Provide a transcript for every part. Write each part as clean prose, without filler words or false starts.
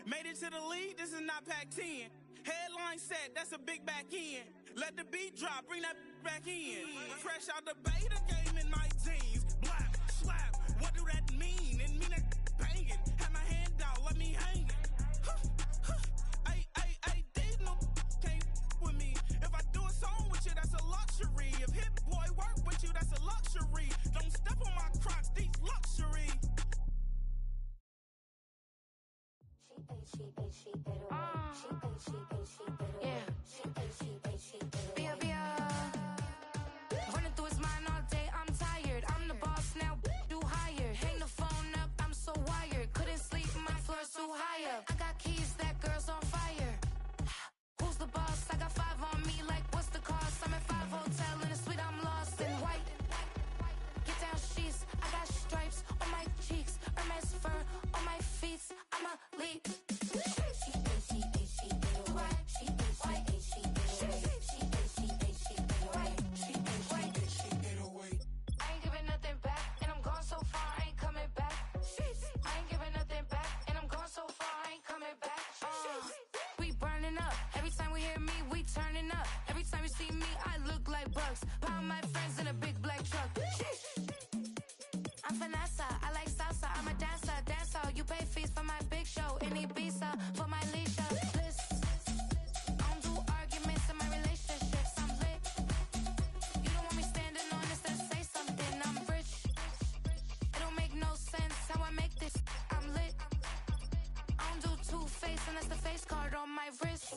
Made it to the league, this is not Pac-10. Headline set, that's a big back end. Let the beat drop, bring that back in. Fresh out the beta game in my jeans. Blap, slap, what do that mean? It mean that banging. Have my hand out, let me hang it. These no can't with me. If I do a song with you, that's a luxury. If Hit Boy work with you, that's a luxury. Don't step on my Crocs, these luxury. Running through his mind all day, I'm tired. I'm the boss now, do higher. Hang the phone up, I'm so wired. Couldn't sleep, my floor's too high up. I got keys, that girl's on fire. Who's the boss? I got 5 on me, like what's the cost? I'm at 5 hotel in a suite, I'm lost in white. Get down sheets, I got stripes on my cheeks. Hermes fur on my feet, I'm a leap. Pound my friends in a big black truck. I'm Vanessa, I like salsa. I'm a dancer, You pay fees for my big show in Ibiza for my leisure. I don't do arguments in my relationships. I'm lit. You don't want me standing on this, then say something. I'm rich. It don't make no sense how I make this. I'm lit. I don't do two-face unless the face card on my wrist.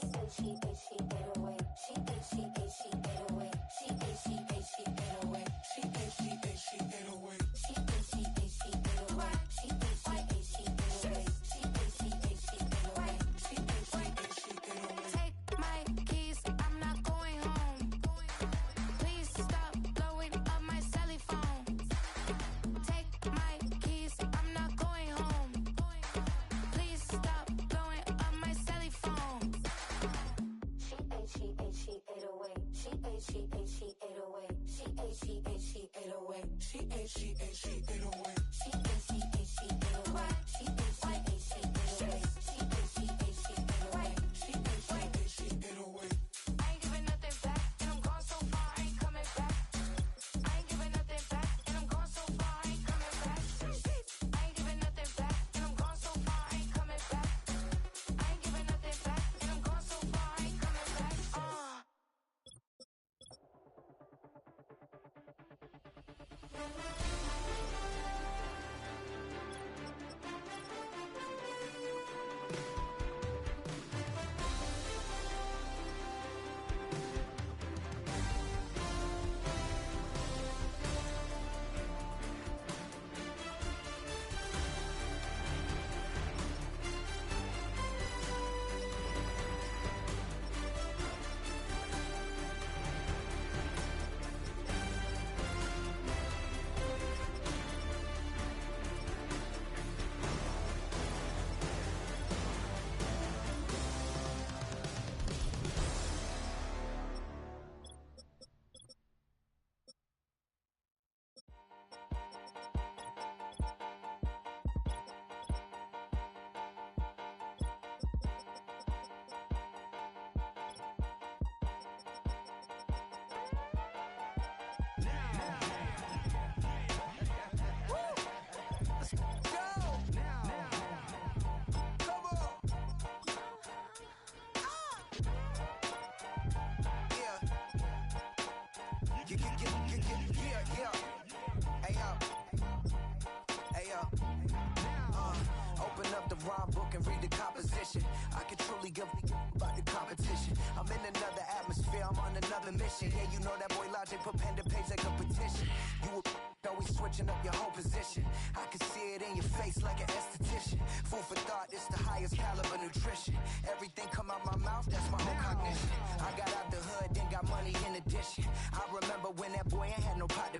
Open up the rhyme book and read the composition. I can truly give about the competition. I'm in another atmosphere, I'm on another mission. Yeah, you know that boy Logic put pen to page like a petition. You always switching up your whole position. I can see it in your face like an esthetician. Food for thought, it's the highest caliber nutrition. Everything come out my mouth, that's my own cognition. I got out the hood, then got money in addition. I remember when that boy ain't had no pot to.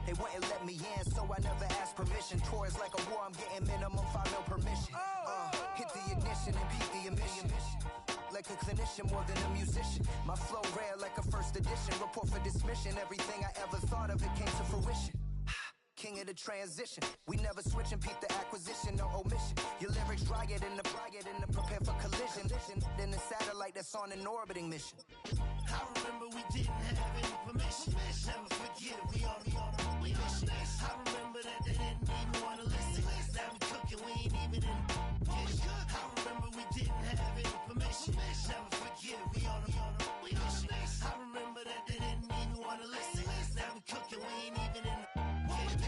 They wouldn't let me in, so I never asked permission. Tours like a war, I'm getting minimum 5 mil permission. Hit the ignition and beat the emission. Like a clinician more than a musician. My flow rare like a first edition. Report for dismission. Everything I ever thought of, it came to fruition. king of the transition. We never switch and peep the acquisition, no omission. Your lyrics dry it in the prepare for collision. Then the satellite that's on an orbiting mission. I remember we didn't have any permission. Never forget it, we on a mission. I remember that they didn't even want to listen. Now we cooking, we ain't even in the kitchen. I remember we didn't have any permission. Never forget it, we on a mission. I remember that they didn't even want to listen. Now we cooking, we ain't even in the kitchen.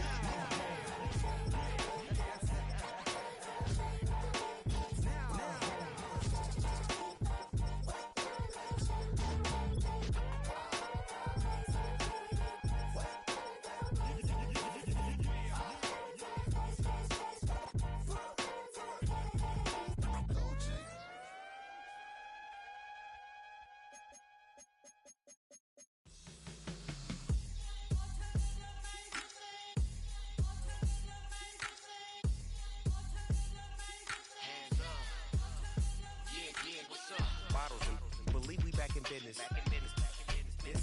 Business.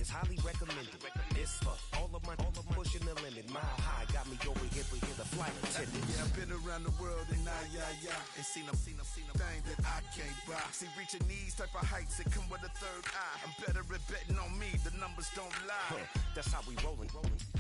It's highly recommended. It's for all of my pushing the limit. Mile high got me over here for the flight attendant. Yeah, I've been around the world and and seen a thing that I can't buy. See, reaching these type of heights, it come with a third eye. I'm better at betting on me, the numbers don't lie. That's how we rollin'.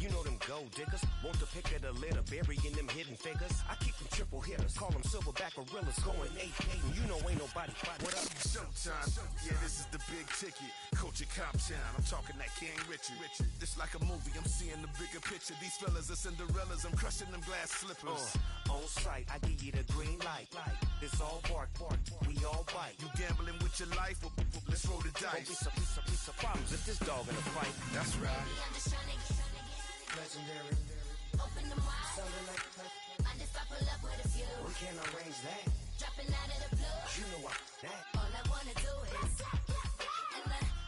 You know them gold diggers, want to pick at a litter, burying them hidden figures. I keep them triple hitters, call them silverback gorillas, going 8-8, and you know ain't nobody. What up? Showtime, yeah, this is the big ticket. Coach at Comptown, I'm talking that King Richard. It's like a movie, I'm seeing the bigger picture. These fellas are Cinderellas, I'm crushing them glass slippers. On sight, I give you the green light. It's all bark, we all bite. You gambling with your life, well, let's roll the dice. Don't be some problems if this dog in a fight. That's right. I'm just trying to get Legendary. open them wide. Something like Mind if I pull up with a few? we can't arrange that. Dropping out of the blue. You know what that. All I wanna do is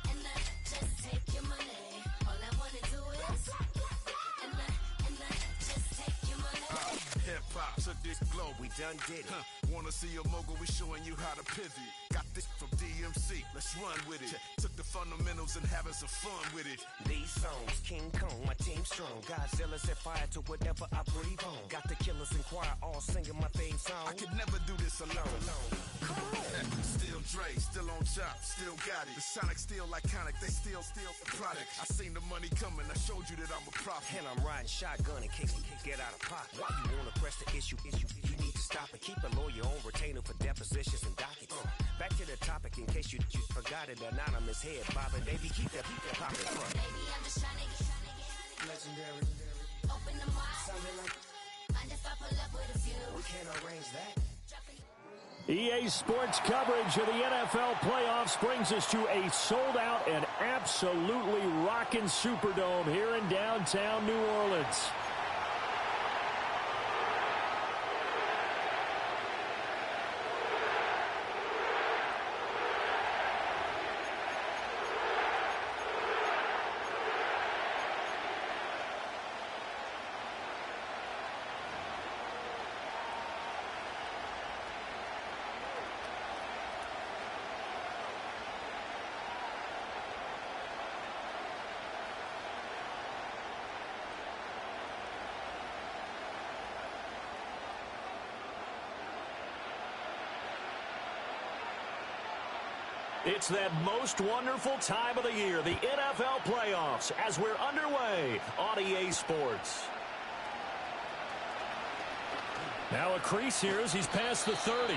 and I just take your money. All I wanna do is and I just take your money. Hip-hop took this globe. We done did it. Wanna see a mogul, we showing you how to pivot. Got this from DMC, let's run with it. Took the fundamentals and having some fun with it. These songs, King Kong, my team strong. Godzilla set fire to whatever I breathe on. Got the killers in choir all singing my theme song. I could never do this alone. Still Dre, still on top, still got it. The Sonic still iconic, they still the product. I seen the money coming, I showed you that I'm a prophet. And I'm riding shotgun in case get out of pocket. Why you wanna press the issue? You need to stop it. Keep a lawyer on retainer for depositions and dockets. Back to the topic in case you forgot it. Anonymous head bobbing, baby, keep that poppin' front. Baby, I'm just trying to get Legendary. open them wide. Something like Mind if I pull up with a few? we can't arrange that. EA Sports coverage of the NFL playoffs brings us to a sold-out and absolutely rockin' Superdome here in downtown New Orleans. It's that most wonderful time of the year, the NFL playoffs, as we're underway on EA Sports. Now a crease here as he's past the 30.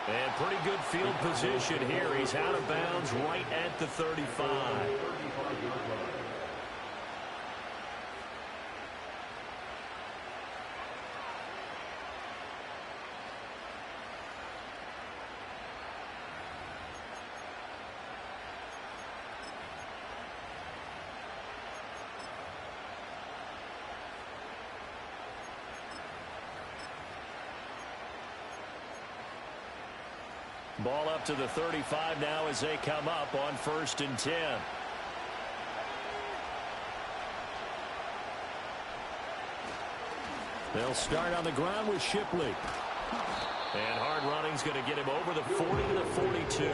And pretty good field position here. He's out of bounds right at the 35. Ball up to the 35 now as they come up on 1st and 10. They'll start on the ground with Shipley. And hard running's going to get him over the 40 to the 42.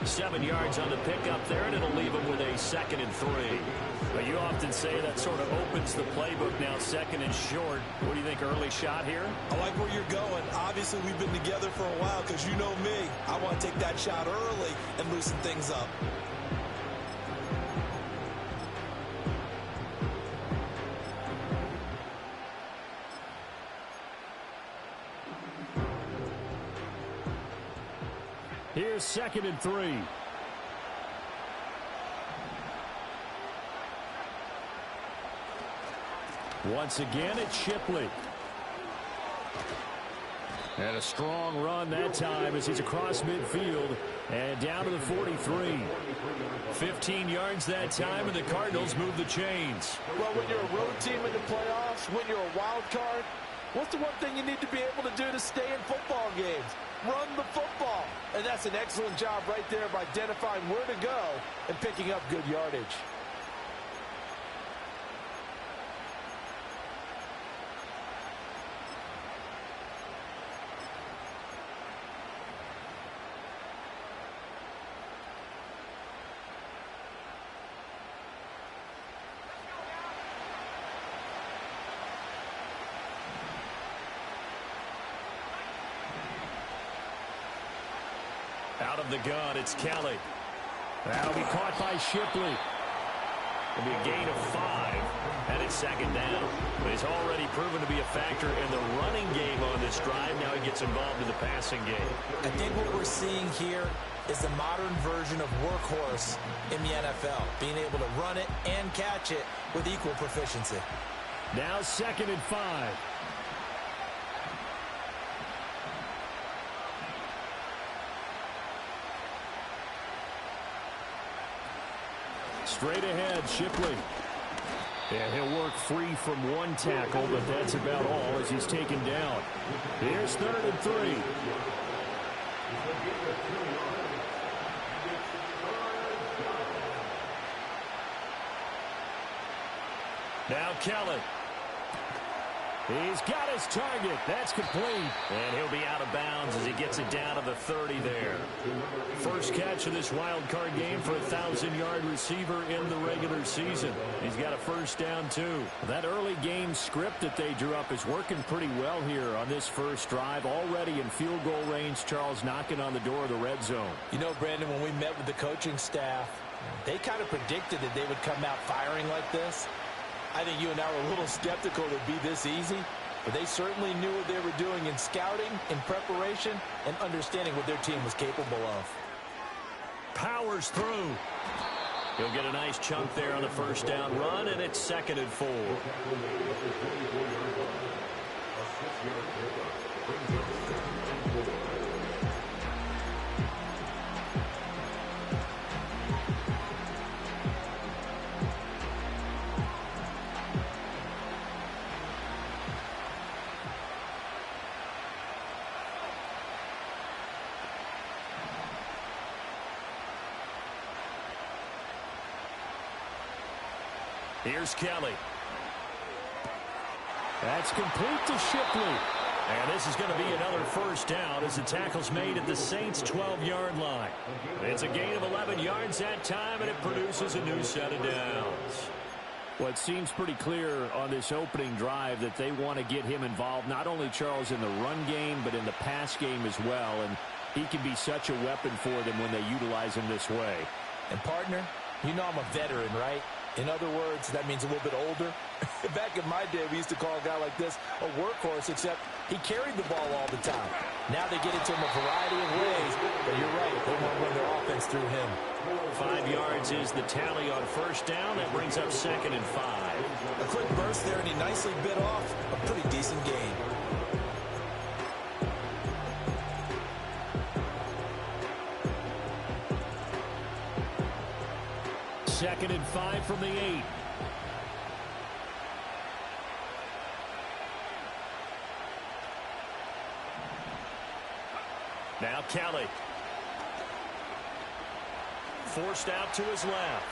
7 yards on the pickup there, and it'll leave him with a 2nd and 3. But you often say that sort of opens the playbook now, 2nd and short. What do you think, early shot here? I like where you're going. Obviously, we've been together for a while because you know me. I want to take that shot early and loosen things up. Here's 2nd and 3. Once again, it's Shipley. And a strong run that time as he's across midfield and down to the 43. 15 yards that time, and the Cardinals move the chains. Well, when you're a road team in the playoffs, when you're a wild card, what's the one thing you need to be able to do to stay in football games? Run the football. And that's an excellent job right there of identifying where to go and picking up good yardage. Out of the gun, it's Kelly. That'll be caught by Shipley. It'll be a gain of 5, and it's 2nd down. But he's already proven to be a factor in the running game on this drive. Now he gets involved in the passing game. I think what we're seeing here is the modern version of workhorse in the NFL, being able to run it and catch it with equal proficiency. Now 2nd and 5. Straight ahead, Shipley. And he'll work free from one tackle, but that's about all as he's taken down. Here's 3rd and 3. Now Kelly. He's got his target. That's complete. And he'll be out of bounds as he gets it down to the 30 there. First catch of this wild card game for a 1,000-yard receiver in the regular season. He's got a first down, too. That early game script that they drew up is working pretty well here on this first drive. Already in field goal range, Charles knocking on the door of the red zone. You know, Brandon, when we met with the coaching staff, they kind of predicted that they would come out firing like this. I think you and I were a little skeptical it would be this easy, but they certainly knew what they were doing in scouting, in preparation, and understanding what their team was capable of. Powers through. He'll get a nice chunk there on the first down run, and it's 2nd and 4. Here's Kelly. That's complete to Shipley. And this is going to be another first down as the tackle's made at the Saints' 12-yard line. It's a gain of 11 yards that time, and it produces a new set of downs. Well, it seems pretty clear on this opening drive that they want to get him involved, not only, Charles, in the run game, but in the pass game as well. And he can be such a weapon for them when they utilize him this way. And, partner, you know I'm a veteran, right? In other words, that means a little bit older. Back in my day, we used to call a guy like this a workhorse, except he carried the ball all the time. Now they get it to him a variety of ways, but you're right, they want to run their offense through him. 5 yards is the tally on first down. That brings up 2nd and 5. A quick burst there, and he nicely bit off a pretty decent gain. Second and 5 from the 8. Now Kelly. Forced out to his left.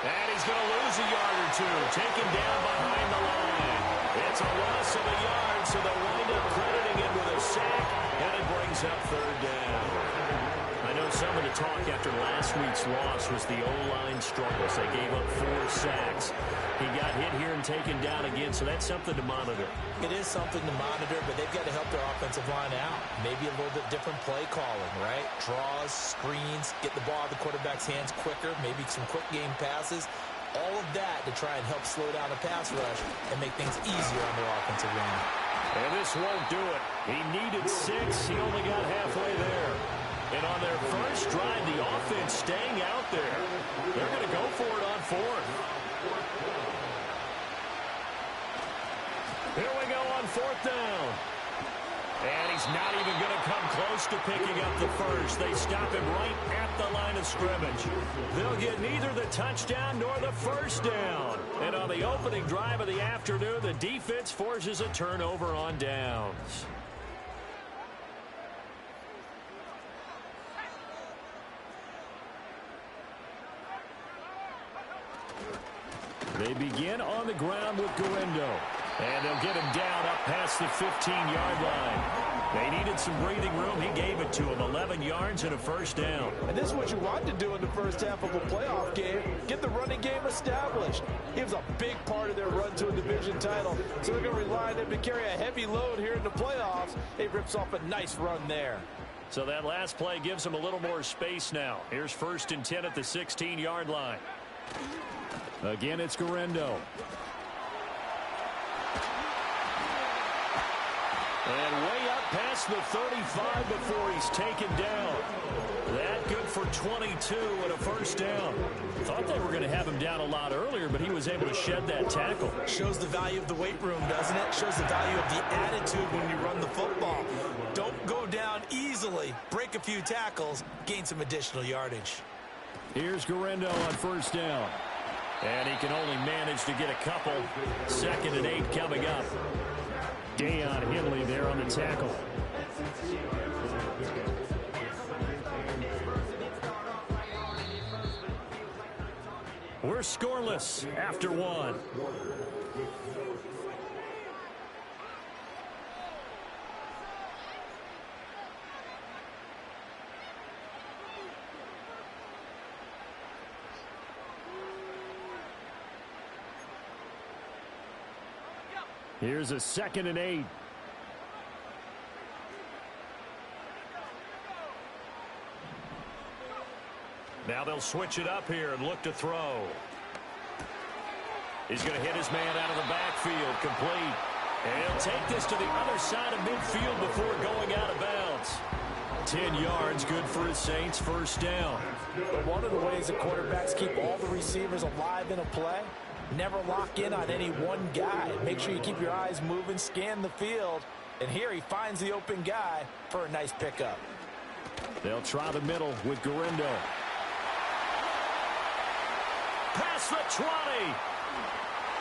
And he's going to lose a yard or two. Taken down behind the line. It's a loss of a yard, so they'll wind up crediting it with a sack, and it brings up 3rd down. I know know, some of the talk after last week's loss was the O-line struggles. They gave up 4 sacks. He got hit here and taken down again, so that's something to monitor. It is something to monitor, but they've got to help their offensive line out. Maybe a little bit different play calling, right? Draws, screens, get the ball out of the quarterback's hands quicker, maybe some quick game passes. All of that to try and help slow down the pass rush and make things easier on their offensive line. And this won't do it. He needed 6. He only got halfway there. And on their first drive, the offense staying out there. They're going to go for it on 4th. Here we go on 4th down. And he's not even going to come close to picking up the first. They stop him right at the line of scrimmage. They'll get neither the touchdown nor the first down. And on the opening drive of the afternoon, the defense forces a turnover on downs. They begin on the ground with Guerendo. And they'll get him down up past the 15-yard line. They needed some breathing room. He gave it to him. 11 yards and a first down. And this is what you want to do in the first half of a playoff game. Get the running game established. He was a big part of their run to a division title. So they're going to rely on him to carry a heavy load here in the playoffs. He rips off a nice run there. So that last play gives him a little more space now. Here's 1st and 10 at the 16-yard line. Again, it's Guerendo. And way up past the 35 before he's taken down. That good for 22 and a first down. Thought they were going to have him down a lot earlier, but he was able to shed that tackle. Shows the value of the weight room, doesn't it? Shows the value of the attitude when you run the football. Don't go down easily. Break a few tackles. Gain some additional yardage. Here's Guerendo on first down. And he can only manage to get a couple. 2nd and 8 coming up. Deion Henley there on the tackle. We're scoreless after 1. Here's a 2nd and 8. Now they'll switch it up here and look to throw. He's going to hit his man out of the backfield, complete. And he'll take this to the other side of midfield before going out of bounds. 10 yards, good for his Saints, first down. But one of the ways the quarterbacks keep all the receivers alive in a play, never lock in on any one guy. Make sure you keep your eyes moving, scan the field. And here he finds the open guy for a nice pickup. They'll try the middle with Guerendo. Past the 20.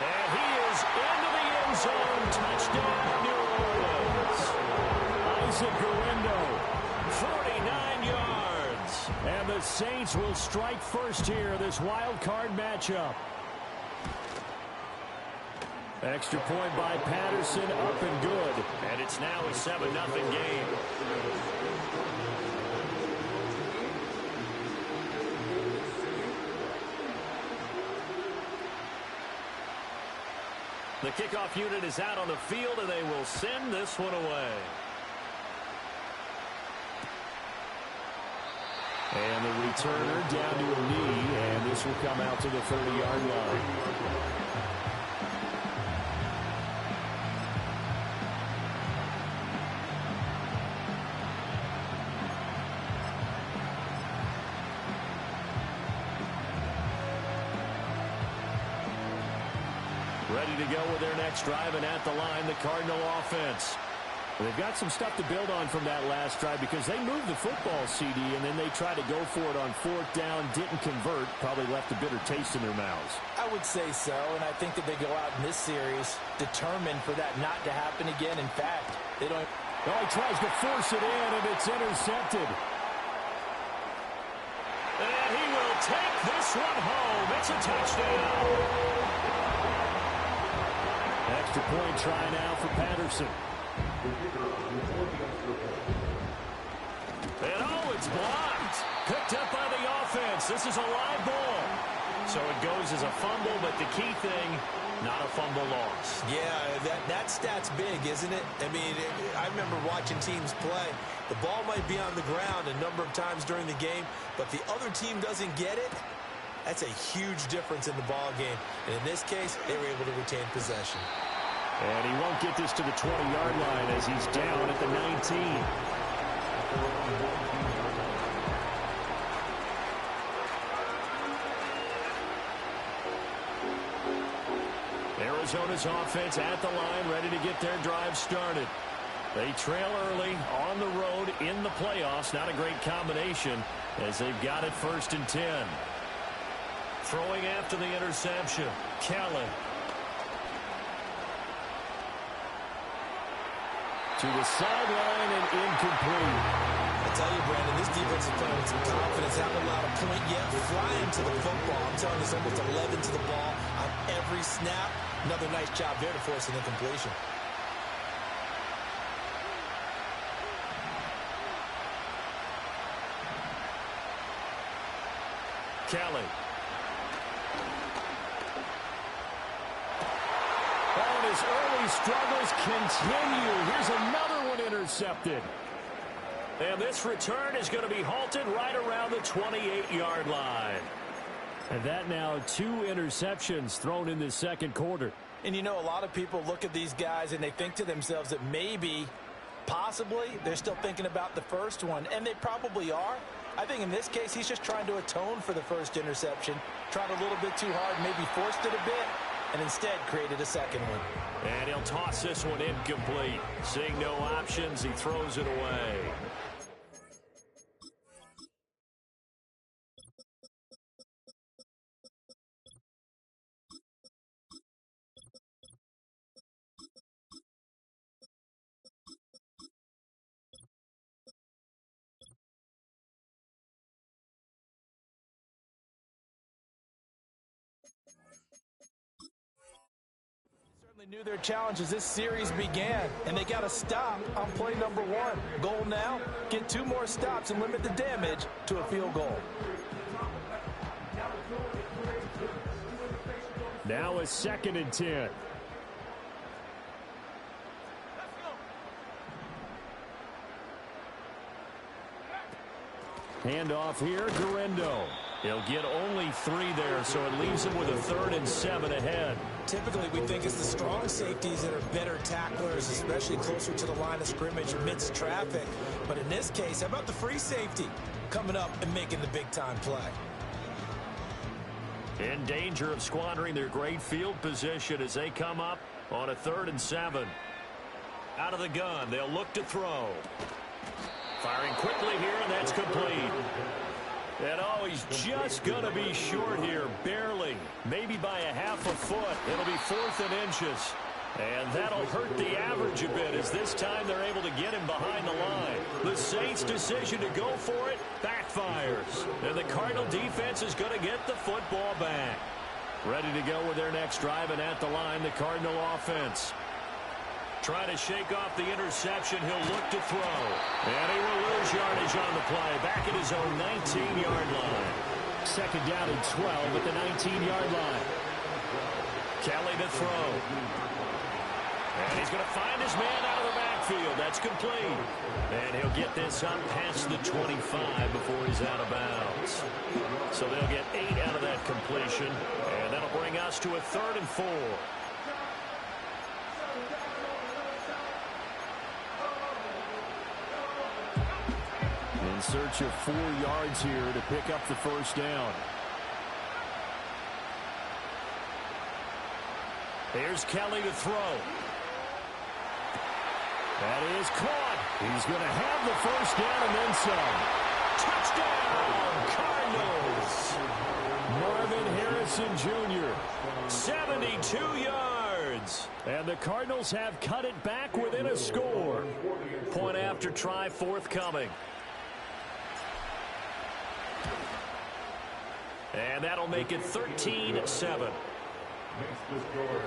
And he is into the end zone. Touchdown, New Orleans. Isaac Guerendo, 49 yards. And the Saints will strike first here, this wild card matchup. Extra point by Patterson, up and good. And it's now a 7-0 game. The kickoff unit is out on the field, and they will send this one away. And the returner down to a knee, and this will come out to the 30-yard line. Ready to go with their next drive, and at the line, the Cardinal offense. They've got some stuff to build on from that last drive because they moved the football, CD, and then they tried to go for it on 4th down, didn't convert, probably left a bitter taste in their mouths. I would say so, and I think that they go out in this series determined for that not to happen again. In fact, they don't. Oh, he tries to force it in, and it's intercepted. And he will take this one home. It's a touchdown. Extra point try now for Patterson. And oh, it's blocked. Picked up by the offense. This is a live ball. So it goes as a fumble, but the key thing, not a fumble loss. Yeah, that stat's big, isn't it? I mean, I remember watching teams play. The ball might be on the ground a number of times during the game, but the other team doesn't get it. That's a huge difference in the ball game. And in this case, they were able to retain possession. And he won't get this to the 20-yard line as he's down at the 19. Arizona's offense at the line, ready to get their drive started. They trail early on the road in the playoffs. Not a great combination as they've got it 1st and 10. Throwing after the interception, Kelly. To the sideline and incomplete. I tell you, Brandon, this defense is playing with some confidence. Haven't allowed a point yet. Flying to the football. I'm telling you, it's almost 11 to the ball on every snap. Another nice job there to force an incompletion. Kelly. And his early struggles continue. Here's another one intercepted. And this return is going to be halted right around the 28-yard line. And that now 2 interceptions thrown in this second quarter. And you know, a lot of people look at these guys and they think to themselves that maybe, possibly, they're still thinking about the first one. And they probably are. I think in this case, he's just trying to atone for the first interception. Tried a little bit too hard, maybe forced it a bit, and instead created a second one. And he'll toss this one incomplete. Seeing no options, he throws it away. Knew their challenge as this series began, and they got a stop on play number 1. Goal now, get 2 more stops and limit the damage to a field goal. Now a 2nd and 10. Handoff here, Guerrero. He'll get only 3 there, so it leaves him with a 3rd and 7 ahead. Typically, we think it's the strong safeties that are better tacklers, especially closer to the line of scrimmage amidst traffic. But in this case, how about the free safety coming up and making the big-time play? In danger of squandering their great field position as they come up on a 3rd and 7. Out of the gun, they'll look to throw. Firing quickly here, and that's complete. And oh, he's just going to be short here, barely. Maybe by a half a foot. It'll be 4th and inches. And that'll hurt the average a bit as this time they're able to get him behind the line. The Saints' decision to go for it backfires. And the Cardinal defense is going to get the football back. Ready to go with their next drive, and at the line, the Cardinal offense. Trying to shake off the interception. He'll look to throw. And he will lose yardage on the play. Back at his own 19-yard line. 2nd down and 12 at the 19-yard line. Kelly to throw. And he's going to find his man out of the backfield. That's complete. And he'll get this up past the 25 before he's out of bounds. So they'll get 8 out of that completion. And that'll bring us to a 3rd and 4. In search of 4 yards here to pick up the 1st down. Here's Kelly to throw. That is caught. He's going to have the 1st down and then some. Touchdown, Cardinals. Marvin Harrison Jr., 72 yards. And the Cardinals have cut it back within a score. Point after try forthcoming. And that'll make it 13-7. Makes the score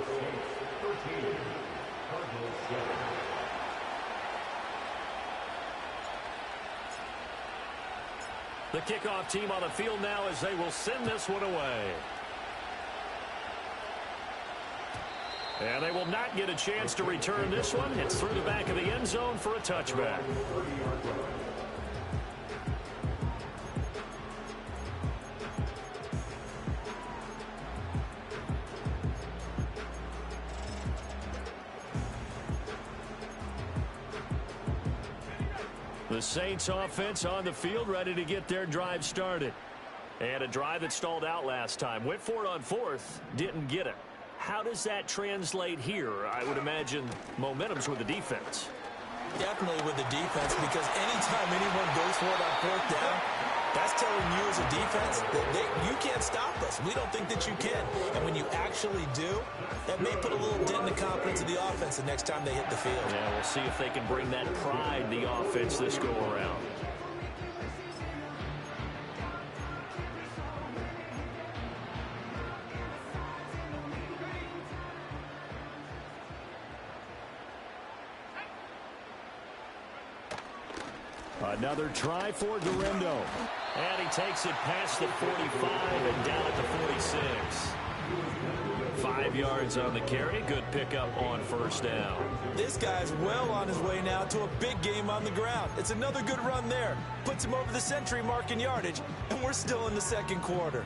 Saints 13, Cardinals 7. The kickoff team on the field now as they will send this one away. And they will not get a chance to return this one. It's through the back of the end zone for a touchback. The Saints offense on the field ready to get their drive started. And a drive that stalled out last time. Went for it on fourth, didn't get it. How does that translate here? I would imagine momentum's with the defense. Definitely with the defense, because anytime anyone goes for it on fourth down, that's telling you as a defense that you can't stop us. We don't think that you can. And when you actually do, that may put a little dent in the confidence of the offense the next time they hit the field. Yeah, we'll see if they can bring that pride the offense this go around. Another try for Guerrero. And he takes it past the 45 and down at the 46. 5 yards on the carry. Good pickup on first down. This guy's well on his way now to a big game on the ground. It's another good run there. Puts him over the century mark in yardage, and we're still in the second quarter.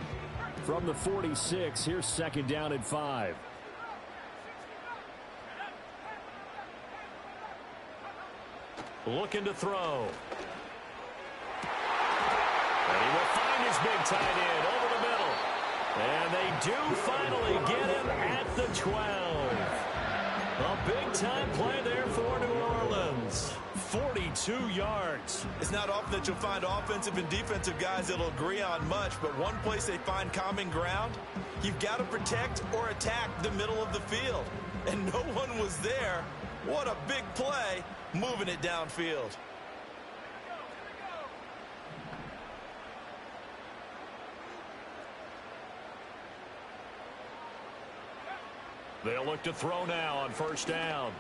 From the 46, here's second down and 5. Looking to throw. And he will find his big tight end over the middle. And they do finally get him at the 12. A big-time play there for New Orleans. 42 yards. It's not often that you'll find offensive and defensive guys that'll agree on much, but one place they find common ground, you've got to protect or attack the middle of the field. And no one was there. What a big play, moving it downfield. They'll look to throw now on first down.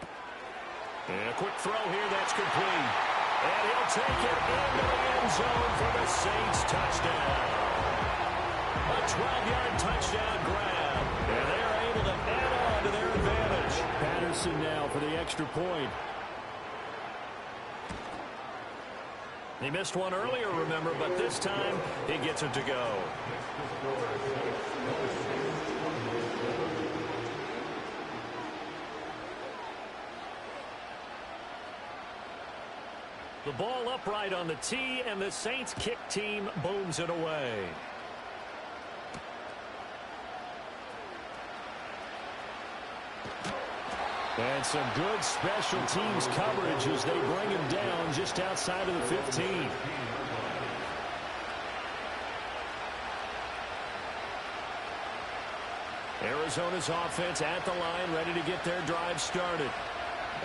And a quick throw here that's complete. And he'll take it into the end zone for the Saints touchdown. A 12-yard touchdown grab. And they are able to add on to their advantage. Patterson now for the extra point. He missed one earlier, remember, but this time he gets it to go. The ball upright on the tee, and the Saints kick team booms it away. And some good special teams coverage as they bring him down just outside of the 15. Arizona's offense at the line, ready to get their drive started.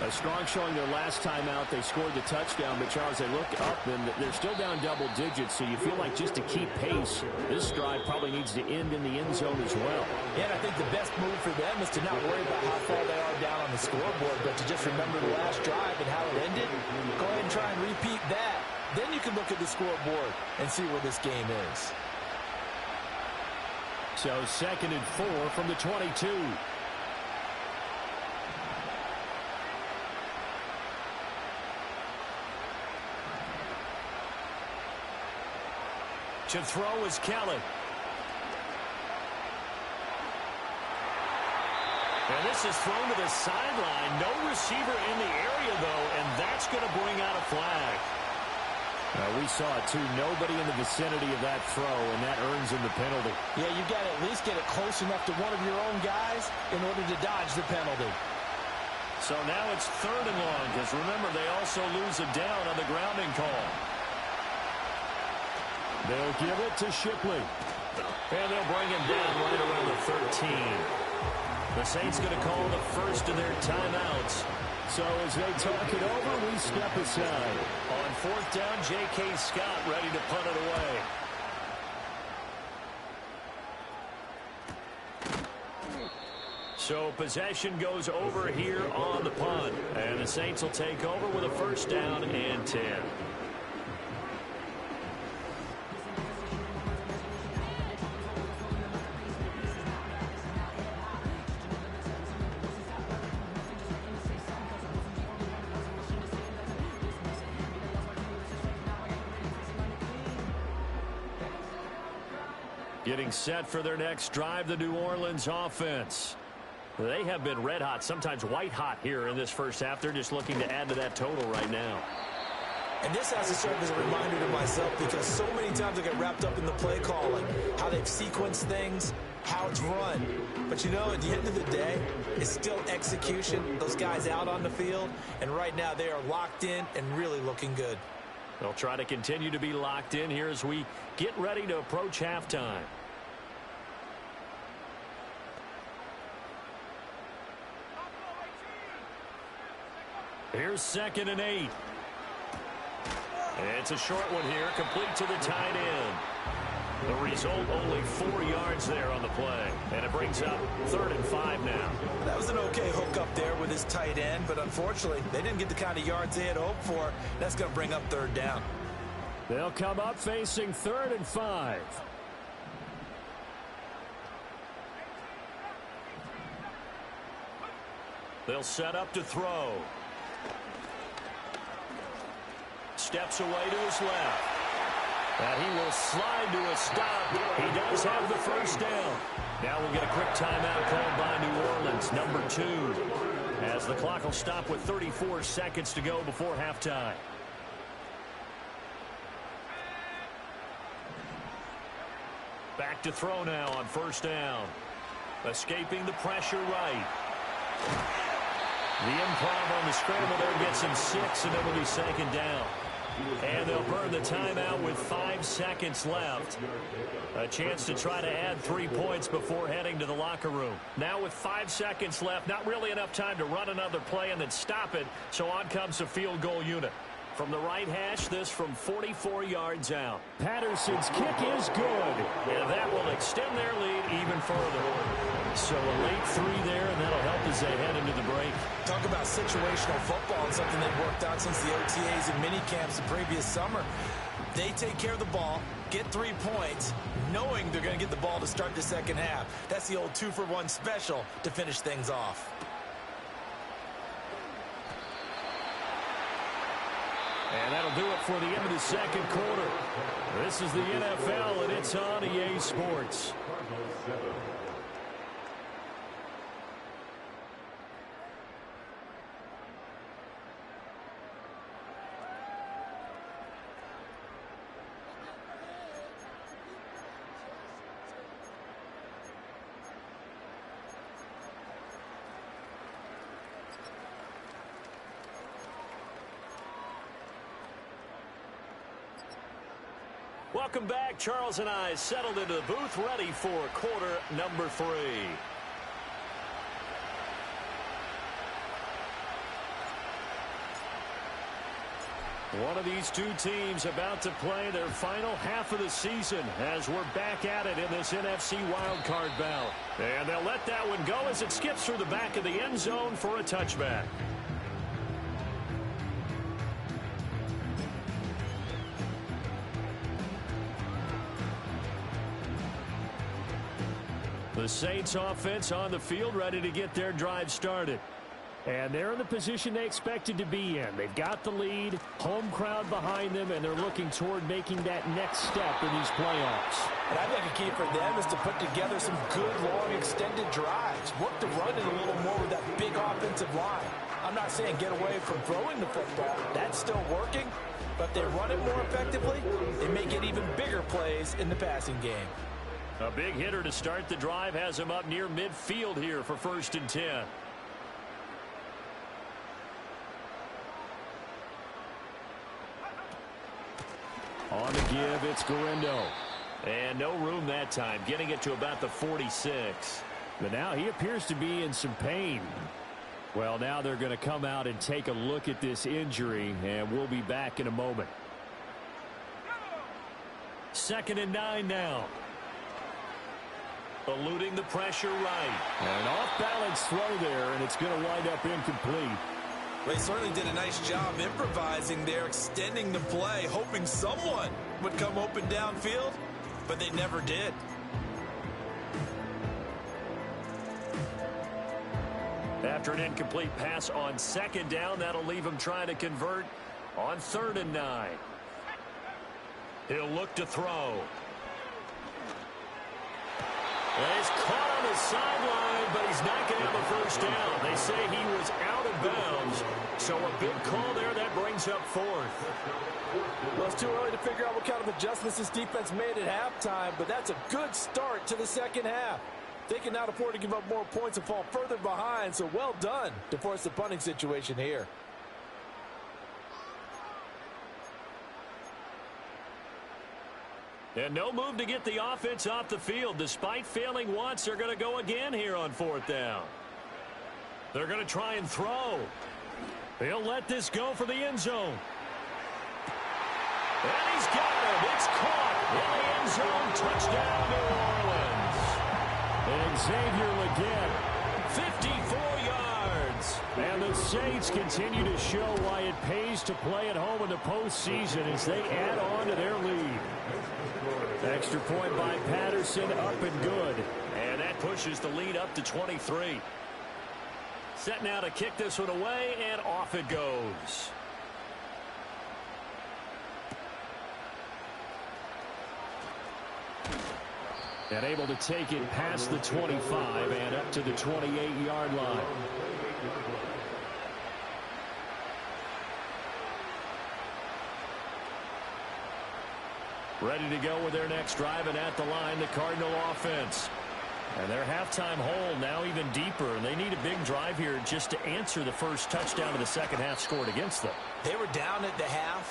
A strong showing their last time out. They scored the touchdown, but Charles, they look up and they're still down double digits, so you feel like just to keep pace, this drive probably needs to end in the end zone as well. Yeah, and I think the best move for them is to not worry about how far they are down on the scoreboard, but to just remember the last drive and how it ended. Go ahead and try and repeat that. Then you can look at the scoreboard and see where this game is. So 2nd and 4 from the 22. To throw is Kelly. And this is thrown to the sideline. No receiver in the area, though, and that's going to bring out a flag. We saw it, too. Nobody in the vicinity of that throw, and that earns him the penalty. Yeah, you've got to at least get it close enough to one of your own guys in order to dodge the penalty. So now it's 3rd and long, because remember, they also lose a down on the grounding call. They'll give it to Shipley. And they'll bring him down right around the 13. The Saints going to call the first of their timeouts. So as they talk it over, we step aside. On 4th down, J.K. Scott ready to punt it away. So possession goes over here on the punt. And the Saints will take over with a 1st down and 10. Getting set for their next drive, the New Orleans offense. They have been red hot, sometimes white hot here in this first half. They're just looking to add to that total right now. And this has to serve as a reminder to myself because so many times I get wrapped up in the play calling, how they've sequenced things, how it's run. But you know, at the end of the day, it's still execution. Those guys out on the field, and right now they are locked in and really looking good. They'll try to continue to be locked in here as we get ready to approach halftime. Here's 2nd and 8. It's a short one here, complete to the tight end. The result, only 4 yards there on the play. And it brings up 3rd and 5 now. That was an okay hook up there with his tight end, but unfortunately, they didn't get the kind of yards they had hoped for. That's going to bring up 3rd down. They'll come up facing 3rd and 5. They'll set up to throw. Steps away to his left. And he will slide to a stop. He does have the first down. Now we'll get a quick timeout called by New Orleans, number 2. As the clock will stop with 34 seconds to go before halftime. Back to throw now on 1st down. Escaping the pressure right. The improv on the scramble there gets him 6, and it'll be 2nd down. And they'll burn the timeout with 5 seconds left. A chance to try to add 3 points before heading to the locker room. Now with 5 seconds left, not really enough time to run another play and then stop it, so on comes the field goal unit. From the right hash, this from 44 yards out. Patterson's kick is good, and that will extend their lead even further. So a late 3 there, and that'll help as they head into the break. Talk about situational football and something they've worked on since the OTAs and mini camps the previous summer. They take care of the ball, get 3 points, knowing they're going to get the ball to start the second half. That's the old 2-for-1 special to finish things off. And that'll do it for the end of the second quarter. This is the NFL, and it's on EA Sports. Welcome back. Charles and I settled into the booth, ready for quarter number 3. One of these two teams about to play their final half of the season as we're back at it in this NFC wildcard bout. And they'll let that one go as it skips through the back of the end zone for a touchback. The Saints offense on the field, ready to get their drive started. And they're in the position they expected to be in. They've got the lead, home crowd behind them, and they're looking toward making that next step in these playoffs. And I think a key for them is to put together some good, long, extended drives. Work the run in a little more with that big offensive line. I'm not saying get away from throwing the football. That's still working. But if they run it more effectively, they may get even bigger plays in the passing game. A big hitter to start the drive has him up near midfield here for 1st and 10. On the give, it's Guerendo. And no room that time, getting it to about the 46. But now he appears to be in some pain. Well, now they're going to come out and take a look at this injury, and we'll be back in a moment. 2nd and 9 now. Eluding the pressure right. An off-balance throw there, and it's going to wind up incomplete. They certainly did a nice job improvising there, extending the play, hoping someone would come open downfield, but they never did. After an incomplete pass on 2nd down, that'll leave him trying to convert on 3rd and 9. He'll look to throw. He's caught on the sideline, but he's not going to have a first down. They say he was out of bounds, so a big call there. That brings up fourth. Well, it's too early to figure out what kind of adjustments this defense made at halftime, but that's a good start to the second half. They can not afford to give up more points and fall further behind, so well done to force the punting situation here. And no move to get the offense off the field. Despite failing once, they're going to go again here on fourth down. They're going to try and throw. They'll let this go for the end zone. And he's got it. It's caught in the end zone. Touchdown, New Orleans. And Xavier Legette, 54 yards. And the Saints continue to show why it pays to play at home in the postseason as they add on to their lead. Extra point by Patterson, up and good. And that pushes the lead up to 23. Set now to kick this one away, and off it goes. And able to take it past the 25 and up to the 28-yard line. Ready to go with their next drive, and at the line, the Cardinal offense. And their halftime hole now even deeper, and they need a big drive here just to answer the first touchdown of the second half scored against them. They were down at the half.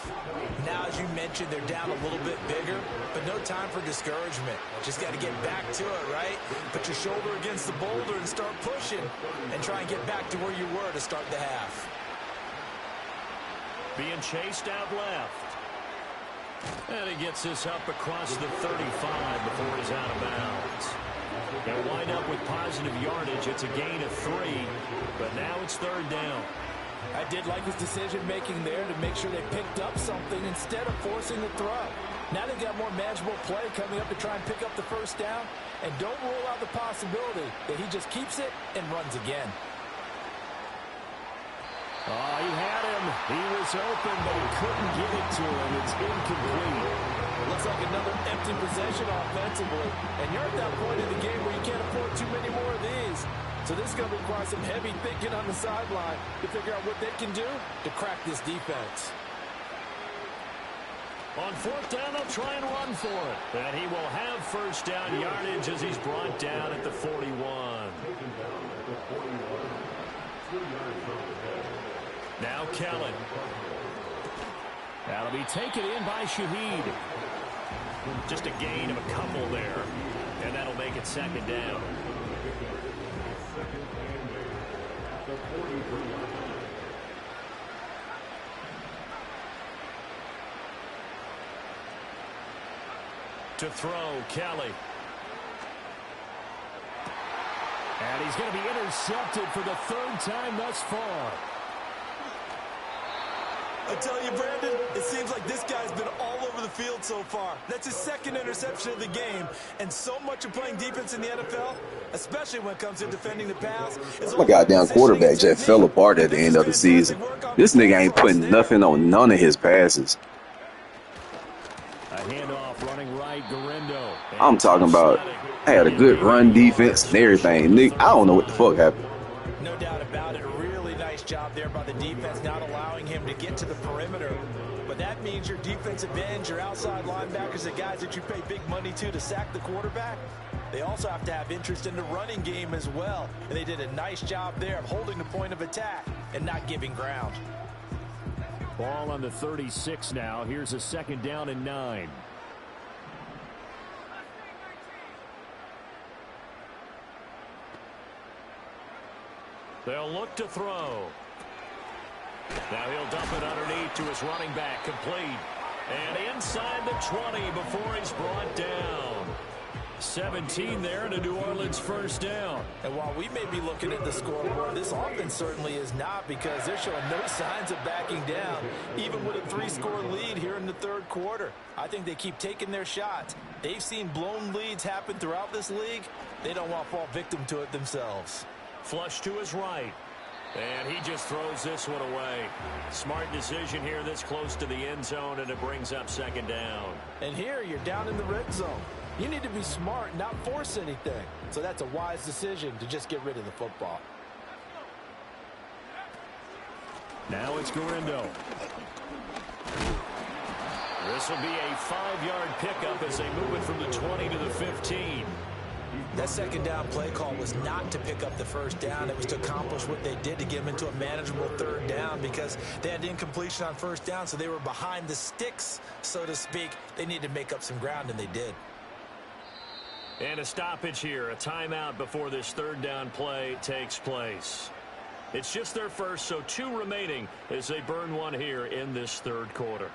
Now, as you mentioned, they're down a little bit bigger, but no time for discouragement. Just got to get back to it, right? Put your shoulder against the boulder and start pushing and try and get back to where you were to start the half. Being chased out left. And he gets this up across the 35 before he's out of bounds. They'll wind up with positive yardage. It's a gain of 3, but now it's third down. I did like his decision-making there to make sure they picked up something instead of forcing the throw. Now they've got more manageable play coming up to try and pick up the first down, and don't rule out the possibility that he just keeps it and runs again. Oh, he had him. He was open, but he couldn't get it to him. It's incomplete. Looks like another empty possession offensively. And you're at that point in the game where you can't afford too many more of these. So this is going to require some heavy thinking on the sideline to figure out what they can do to crack this defense. On fourth down, they'll try and run for it. And he will have first down yardage as he's brought down at the 41. Now Kellen. That'll be taken in by Shaheed. Just a gain of a couple there. And that'll make it second down. To throw, Kelly. And he's going to be intercepted for the third time thus far. I tell you, Brandon, it seems like this guy's been all over the field so far. That's his second interception of the game. And so much of playing defense in the NFL, especially when it comes to defending the pass. My goddamn quarterback just fell apart at the end of the season. This nigga ain't putting nothing on none of his passes. A handoff running right, Garindo. I'm talking about, I had a good run defense and everything. Nigga, I don't know what the fuck happened. No doubt about it. A really nice job there by the defense, not allowing him to get to the perimeter. But that means your defensive ends, your outside linebackers, the guys that you pay big money to sack the quarterback, they also have to have interest in the running game as well. And they did a nice job there of holding the point of attack and not giving ground. Ball on the 36 now. Here's a second down and 9. They'll look to throw. Now he'll dump it underneath to his running back, complete. And inside the 20 before he's brought down. 17 there, and a New Orleans first down. And while we may be looking at the scoreboard, this offense certainly is not, because they're showing no signs of backing down, even with a 3-score lead here in the third quarter. I think they keep taking their shots. They've seen blown leads happen throughout this league. They don't want to fall victim to it themselves. Flush to his right. And he just throws this one away. Smart decision here this close to the end zone, and it brings up second down. And here you're down in the red zone. You need to be smart and not force anything. So that's a wise decision to just get rid of the football. Now it's Gurindo. This will be a 5-yard pickup as they move it from the 20 to the 15. That second down play call was not to pick up the first down. It was to accomplish what they did to get them into a manageable third down because they had incompletion on first down, so they were behind the sticks, so to speak. They needed to make up some ground, and they did. And a stoppage here, a timeout before this third down play takes place. It's just their first, so 2 remaining as they burn one here in this third quarter.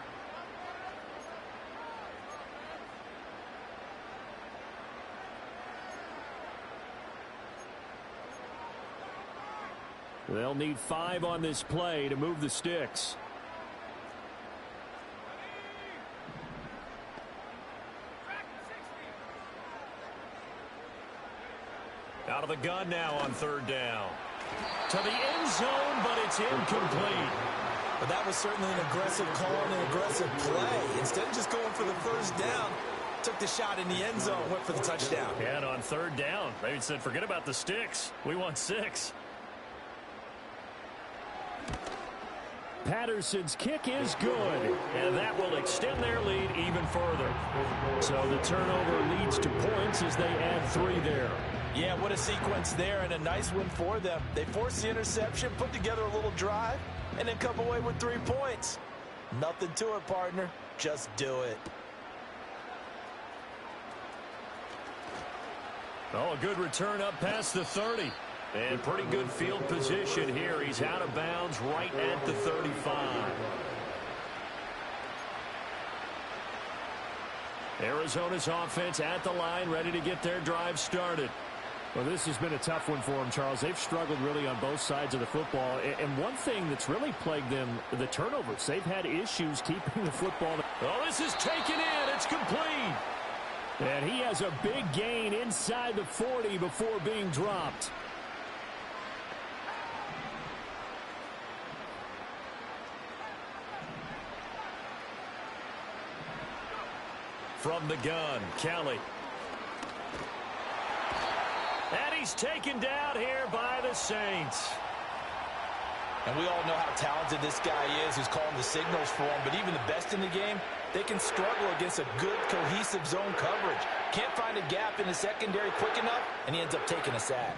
They'll need 5 on this play to move the sticks. Out of the gun now on third down. To the end zone, but it's incomplete. But that was certainly an aggressive call and an aggressive play. Instead of just going for the first down, took the shot in the end zone, went for the touchdown. And on third down, they said, forget about the sticks. We want 6. Patterson's kick is good, and that will extend their lead even further. So the turnover leads to points as they add 3 there. Yeah, what a sequence there, and a nice win for them. They forced the interception, put together a little drive, and then come away with 3 points. Nothing to it, partner. Just do it. Oh, a good return up past the 30. And pretty good field position here. He's out of bounds right at the 35. Arizona's offense at the line, ready to get their drive started. Well, this has been a tough one for them, Charles. They've struggled really on both sides of the football. And one thing that's really plagued them, the turnovers. They've had issues keeping the football. Oh, this is taken in. It's complete. And he has a big gain inside the 40 before being dropped. From the gun, Kelly. And he's taken down here by the Saints. And we all know how talented this guy is who's calling the signals for him. But even the best in the game, they can struggle against a good, cohesive zone coverage. Can't find a gap in the secondary quick enough, and he ends up taking a sack.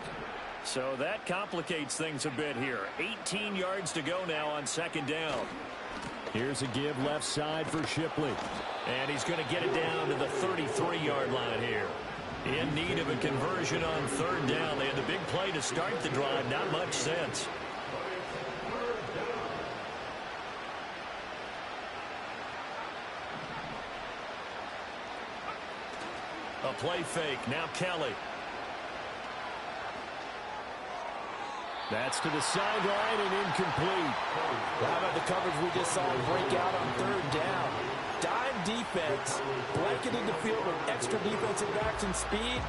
So that complicates things a bit here. 18 yards to go now on second down. Here's a give left side for Shipley. And he's going to get it down to the 33-yard line here. In need of a conversion on third down. They had the big play to start the drive. Not much sense. A play fake. Now Kelly. That's to the sideline and incomplete. Well, how about the coverage we just saw break out on third down? Dime defense, blanketed the field with extra defensive backs and speed.